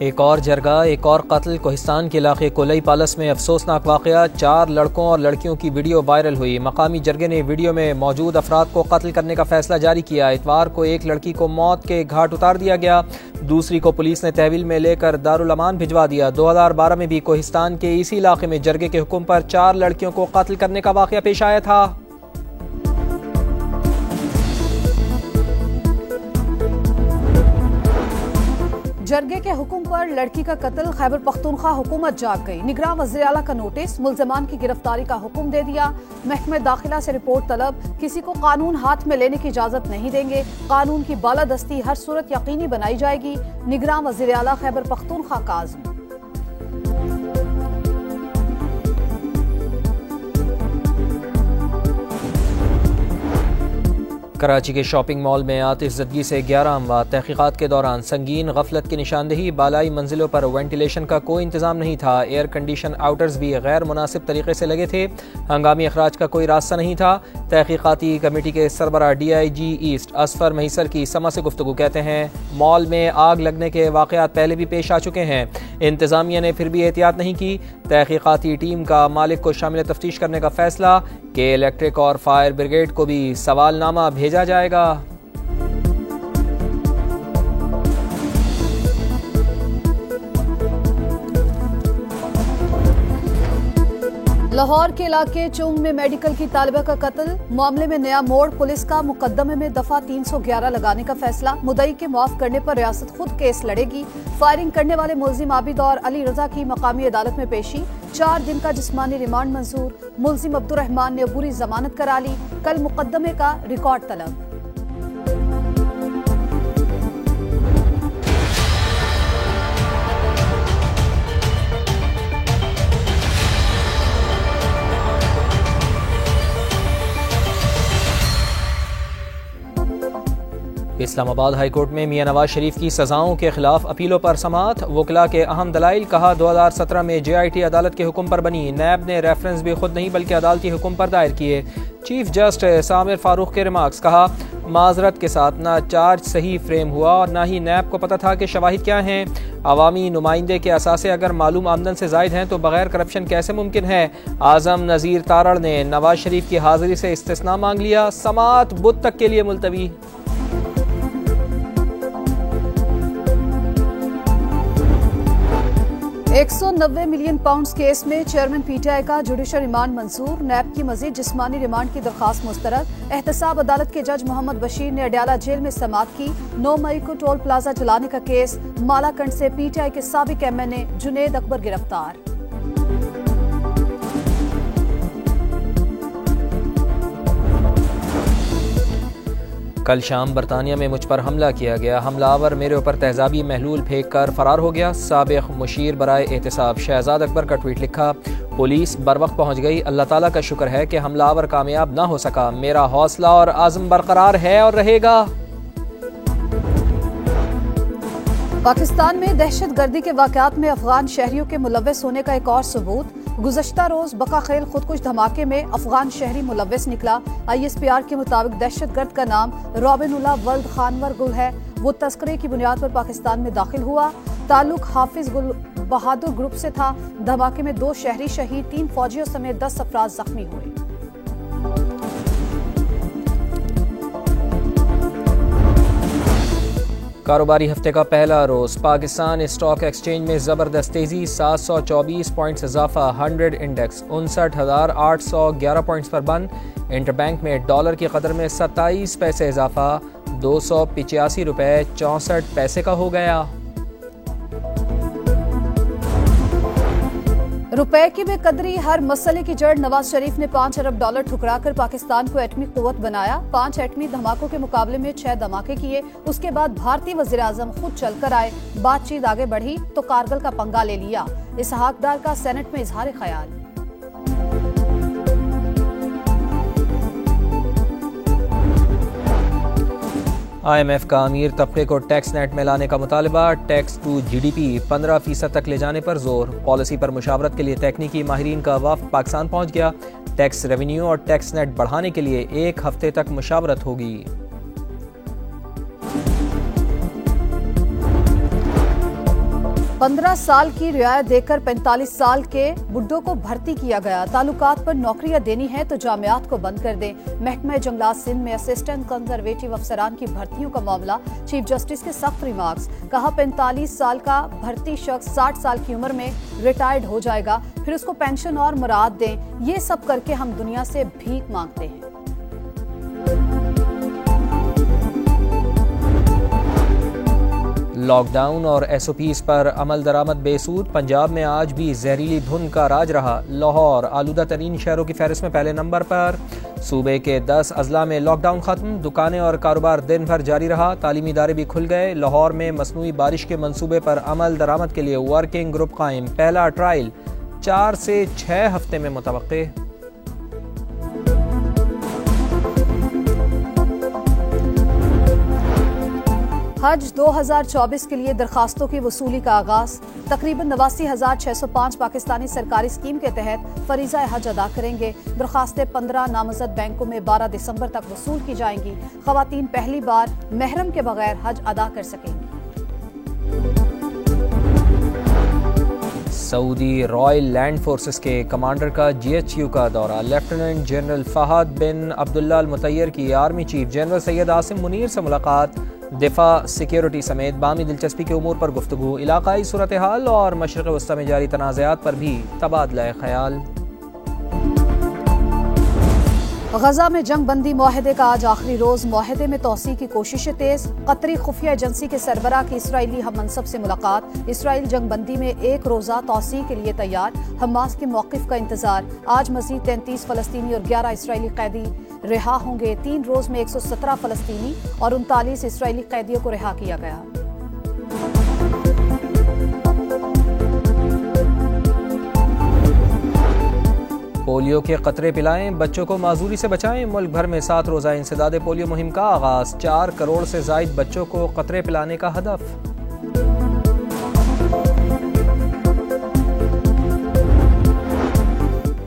एक और जरगा, एक और कत्ल। कोहिस्तान के इलाके कोलई पालस में अफसोसनाक वाक़या। 4 लड़कों और लड़कियों की वीडियो वायरल हुई। मकामी जरगे ने वीडियो में मौजूद अफराद को कत्ल करने का फैसला जारी किया। इतवार को एक लड़की को मौत के घाट उतार दिया गया, दूसरी को पुलिस ने तहवील में लेकर दारुल अमान भिजवा दिया। 2012 में भी कोहिस्तान के इसी इलाके में जरगे के हुक्म पर 4 लड़कियों को कत्ल करने का वाक़या पेश आया था। जरगे के हुक्म पर लड़की का कत्ल, खैबर पख्तूनख्वा हुकूमत जाग गई। निगरान वज़ीर आला का नोटिस, मुल्ज़मान की गिरफ्तारी का हुक्म दे दिया। महकमे दाखिला से रिपोर्ट तलब, किसी को कानून हाथ में लेने की इजाजत नहीं देंगे। कानून की बालादस्ती हर सूरत यकीनी बनाई जाएगी। निगरान वज़ीर आला खैबर पख्तूनख्वा का आज़म। कराची के शॉपिंग मॉल में आतिश ज़दगी से 11 अमवात। तहकीकात के दौरान संगीन गफलत की निशानदेही। बालाई मंजिलों पर वेंटिलेशन का कोई इंतजाम नहीं था। एयर कंडीशन आउटर्स भी गैर मुनासिब तरीके से लगे थे। हंगामी अखराज का कोई रास्ता नहीं था। तहकीकाती कमेटी के सरबराह DIG ईस्ट असफर महिसर की समा से गुफ्तगू कहते हैं, मॉल में आग लगने के वाक़यात पहले भी पेश आ चुके हैं। इंतजामिया ने फिर भी एहतियात नहीं की। तहकीकाती टीम का मालिक को शामिल तफ्तीश करने का फैसला कि इलेक्ट्रिक और फायर ब्रिगेड को भी सवालनामा भेजा जाएगा। लाहौर के इलाके चुंग में मेडिकल की तालिबा का कत्ल, मामले में नया मोड़। पुलिस का मुकदमे में दफा 311 लगाने का फैसला। मुद्दई के मुआफ करने पर रियासत खुद केस लड़ेगी। फायरिंग करने वाले मुल्जिम आबिद और अली रजा की मकामी अदालत में पेशी। 4 दिन का जिस्मानी रिमांड मंजूर। मुल्जिम अब्दुर्रहमान ने अबूरी जमानत करा ली। कल मुकदमे का रिकॉर्ड तलब। इस्लामाबाद हाई कोर्ट में मियां नवाज शरीफ की सजाओं के खिलाफ अपीलों पर समाअत। वकला के अहम दलाइल। कहा 2017 में JIT अदालत के हुक्म पर बनी। नैब ने रेफरेंस भी खुद नहीं बल्कि अदालती हुक्म पर दायर किए। चीफ जस्टिस सामिर फारूक के रिमार्क्स। कहा माजरत के साथ ना चार्ज सही फ्रेम हुआ और ना ही नैब को पता था कि शवाहिद क्या हैं। अवामी नुमाइंदे के असासे अगर मालूम आमदन से जायद हैं तो बगैर करप्शन कैसे मुमकिन है। आजम नज़ीर तारड़ ने नवाज शरीफ की हाजिरी से इस्तिस्ना मांग लिया। समाअत बुध तक के लिए मुलतवी। 190 मिलियन पाउंड्स केस में चेयरमैन PTI का जुडिशल रिमांड मंजूर। नैब की मजीद जिस्मानी रिमांड की दरखास्त मुस्तरद। एहतसाब अदालत के जज मोहम्मद बशीर ने अडयाला जेल में समाअत की। 9 मई को टोल प्लाजा जलाने का केस। मालाकंड से PTI के साबिक MNA जुनेद अकबर गिरफ्तार। कल शाम बरतानिया में मुझ पर हमला किया गया। हमलावर मेरे ऊपर तेजाबी महलूल फेंक कर फरार हो गया। साबिक मुशीर बराए एहतसाब शहजाद अकबर का ट्वीट लिखा। पुलिस बर वक्त पहुँच गई। अल्लाह ताला का शुक्र है कि हमलावर कामयाब ना हो सका। मेरा हौसला और आज़म बरकरार है और रहेगा। पाकिस्तान में दहशत गर्दी के वाक़यात में अफगान शहरियों के मुलव्वस होने का एक और सबूत। गुज़श्ता रोज बकाखेल खुदकुश धमाके में अफगान शहरी मुलव्वस निकला। ISPR के मुताबिक दहशत गर्द का नाम रॉबिनुल्लाह वल्द खानवर गुल है। वो तस्करे की बुनियाद पर पाकिस्तान में दाखिल हुआ। ताल्लुक हाफिज गुल बहादुर ग्रुप से था। धमाके में 2 शहरी शहीद, 3 फौजियों समेत 10 अफराद जख्मी हुए। कारोबारी हफ्ते का पहला रोज पाकिस्तान स्टॉक एक्सचेंज में जबरदस्त तेजी। 724 पॉइंट्स इजाफा। 100 इंडेक्स 59,811 पॉइंट्स पर बंद। इंटरबैंक में डॉलर की कदर में 27 पैसे इजाफा। 285 रुपये 64 पैसे का हो गया। रुपए की बेकदरी हर मसले की जड़। नवाज शरीफ ने $5 अरब ठुकराकर पाकिस्तान को एटमी कुव्वत बनाया। 5 एटमी धमाकों के मुकाबले में 6 धमाके किए। उसके बाद भारतीय वजीर आजम खुद चलकर आए। बातचीत आगे बढ़ी तो कारगिल का पंगा ले लिया। इसहाक डार का सेनेट में इजहार ख्याल। IMF का अमीर तबके को टैक्स नेट में लाने का मुतालबा। टैक्स टू GDP 15% तक ले जाने पर जोर। पॉलिसी पर मुशावरत के लिए तकनीकी माहिरीन का वफ्द पाकिस्तान पहुंच गया। टैक्स रेवेन्यू और टैक्स नेट बढ़ाने के लिए 1 हफ्ते तक मुशावरत होगी। 15 साल की रियायत देकर 45 साल के बुड्ढों को भर्ती किया गया। ताल्लुकात पर नौकरियां देनी है तो जामियात को बंद कर दें। महकमा जंगलात सिंध में असिस्टेंट कंजर्वेटिव अफसरान की भर्तियों का मामला, चीफ जस्टिस के सख्त रिमार्क्स। कहा 45 साल का भर्ती शख्स 60 साल की उम्र में रिटायर्ड हो जाएगा, फिर उसको पेंशन और मुराद दें। ये सब करके हम दुनिया से भीख मांगते हैं। लॉकडाउन और एसओपीज पर अमल दरामद बेसूद। पंजाब में आज भी जहरीली धुंध का राज रहा। लाहौर आलूदा तरीन शहरों की फहरिस्त में पहले नंबर पर। सूबे के 10 अजला में लॉकडाउन खत्म। दुकानें और कारोबार दिन भर जारी रहा। तालीमी इदारे भी खुल गए। लाहौर में मसनूई बारिश के मंसूबे पर अमल दरामद के लिए वर्किंग ग्रुप कायम। पहला ट्रायल 4 से 6 हफ्ते में मुतवक्के। हज 2024 के लिए दरखास्तों की वसूली का आगाज। तकरीबन 89,605 पाकिस्तानी सरकारी स्कीम के तहत फरीजा हज अदा करेंगे। दरखास्तें 15 नामजद बैंकों में 12 दिसंबर तक वसूल की जाएंगी। खवातीन पहली बार महरम के बगैर हज अदा कर सकेंगी। सऊदी रॉयल लैंड फोर्सेस के कमांडर का GHQ का दौरा। लेफ्टिनेंट जनरल फहद बिन अब्दुल्ला अल मुतैयर की army chief general Syed Asim Munir से मुलाकात। दिफा, सिक्योरिटी समेत बामी दिलचस्पी के उमूर पर गुफ्तगू। इलाकाई सूरत हाल और मशरिक़ वस्ता में जारी तनाज़ात पर भी तबादला ख्याल। गजा में जंग बंदी मुआहदे का आज आखिरी रोज। मुआहदे में तोसी की कोशिशें तेज। कतरी खुफिया एजेंसी के सरबराह की इसराइली हम मनसब से मुलाकात। इसराइल जंग बंदी में एक रोजा तोसी के लिए तैयार। हमास के मौक़िफ़ का इंतजार। आज मजीद 33 फलस्तीनी और 11 इसराइली कैदी रिहा होंगे। 3 रोज में 117 फलस्तीनी और 39 इसराइली कैदियों को रिहा किया गया। पोलियो के कतरे पिलाएं, बच्चों को माजूरी से बचाएं। मुल्क भर में 7 रोज़ा इंसदादे पोलियो मुहिम का आगाज। 4 करोड़ से जायद बच्चों को कतरे पिलाने का हदफ।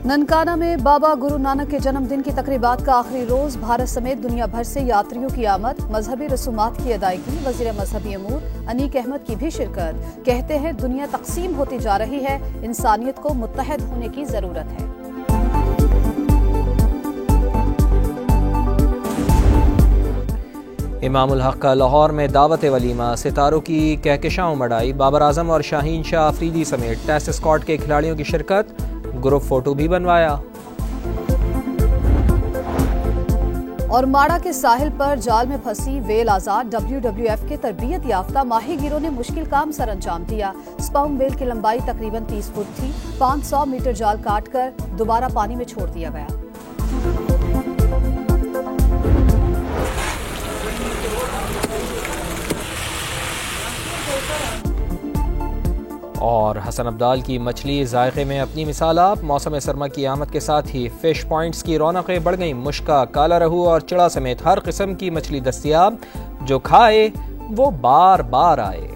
ननकाना में बाबा गुरु नानक के जन्मदिन की तकरीबात का आखिरी रोज। भारत समेत दुनिया भर से यात्रियों की आमद। मजहबी रसूमात की अदायगी। वजीर मजहबी अमूर अनीक अहमद की भी शिरकत। कहते हैं दुनिया तकसीम होती जा रही है, इंसानियत को मुत्तहद होने की जरूरत है। इमामुल हक का लाहौर में दावत वलीमा। सितारों की कहकशां मढ़ाई। बाबर आजम और शाहीन शाह अफरीदी समेत टेस्ट स्क्वाड के खिलाड़ियों की शिरकत। ग्रुप फोटो भी बनवाया। और माड़ा के साहिल पर जाल में फंसी वेल आजाद। WWF के तरबियत याफ्ता माहीगीरों ने मुश्किल काम सर अंजाम दिया। स्पर्म वेल की लंबाई तकरीबन 30 फुट थी। 500 मीटर जाल काटकर दोबारा पानी में छोड़ दिया गया। और हसन अब्दाल की मछली जायके में अपनी मिसाल आप। मौसम सरमा की आमद के साथ ही फिश पॉइंट्स की रौनकें बढ़ गईं। मुश्का, काला रहू और चिड़ा समेत हर किस्म की मछली दस्तियाब। जो खाए वो बार बार आए।